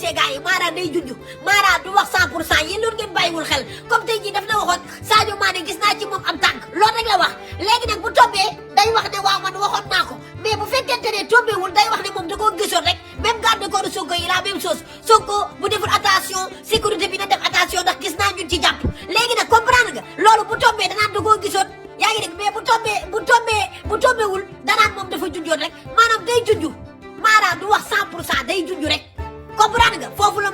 gisee gars yi Mara day junj Mara du wax 100% yéen loolu ngeen bàyyiwul xel comme tey jii daf na waxoon Sadio Mané gis naa ci moom am tànk loolu rek la wax léegi nag bu tombee day wax ne waaw man waxoon naa ko mais bu fekkente ne tombéwul day wax ne moom da koo gisoon rek même garde corps Sonko yi la même chose Sonko bu deful attention sécurité bi na def attention ndax gis naa ñun ci jàpp léegi nag comprendre nga loolu bu tombee danaan da koo gisoon yaa ngi dégg mais bu tombéwul danaan moom dafa junjoon rek maanaam day junju Mara du wax 100% day junju rek comprendre nga foofu la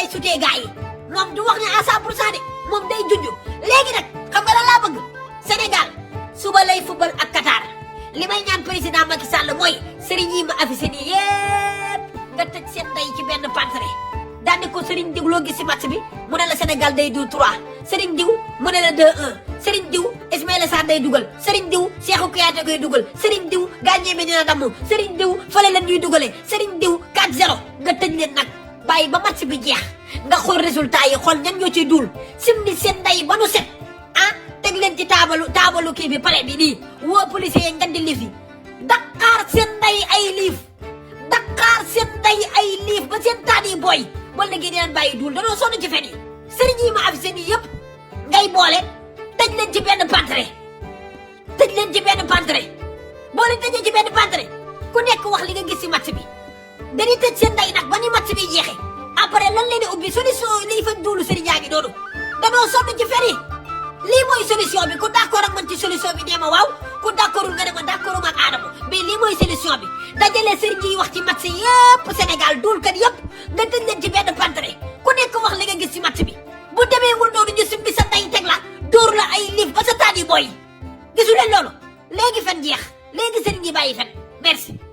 lay sutee gars yi moom du wax ne à 100% de moom day junju léegi nag xam nga lan laa bëgg Sénégal suba lay football ak Qatar li may ñaan président Macky Sall mooy sëriñ yi ma affiché nii yépp nga tëj seen ndey ci benn pantre daandi ko sëriñ diw loo gis si match bi mu ne la Sénégal day du 3 sëriñ diw mu ne la 2-1 sëriñ diw Ismaïla Sarr day dugal sëriñ diw Cheikhou Kouyaté koy dugal sëriñ diw gagné bi dina damm sëriñ diw fële la ñuy dugalee sëriñ diw 4-0 nga tëj leen nag bàyyi ba match bi jeex nga xool résultat yi xool ñan ñoo ciy duul simni seen ndey ba nu set ah teg leen ci taabalu kii bi pare bi nii woo policiers yi ngeen di liif yi Dakar seen ndey ay liif Dakar seen ndey ay liif ba seen taat yi booy ba léegi dinañ bàyyi duul danoo sonn ci fen yi sëriñ yi ma affiché nii yëpp ngay boole tëj leen ci benn pantre boo leen tëjee ci benn pantre ku nekk wax li nga gis si match bi dañuy tëj seen ndey nag ba ni match bi jeexee après lan leen di ubbi solution liy fa duulu sëriñ yaa ngi noonu danoo sonn ci fen yi lii mooy solution bi ku d'accord ak man ci solution bi nee ma waaw ku d'accordul nga ne ma d'accorduma ak Adama mais lii mooy solution bi dajale sëriñ yi wax ci match yëpp Sénégal duulkat yëpp nga tëj leen ci benn pantre ku nekk wax li nga gis ci match bi bu demeewul noonu ñu simbi sa ndey teg la dóor la ay liif ba sa taat yi booy gisu leen loolu léegi fen jeex léegi sëriñ yi bàyyi fen merci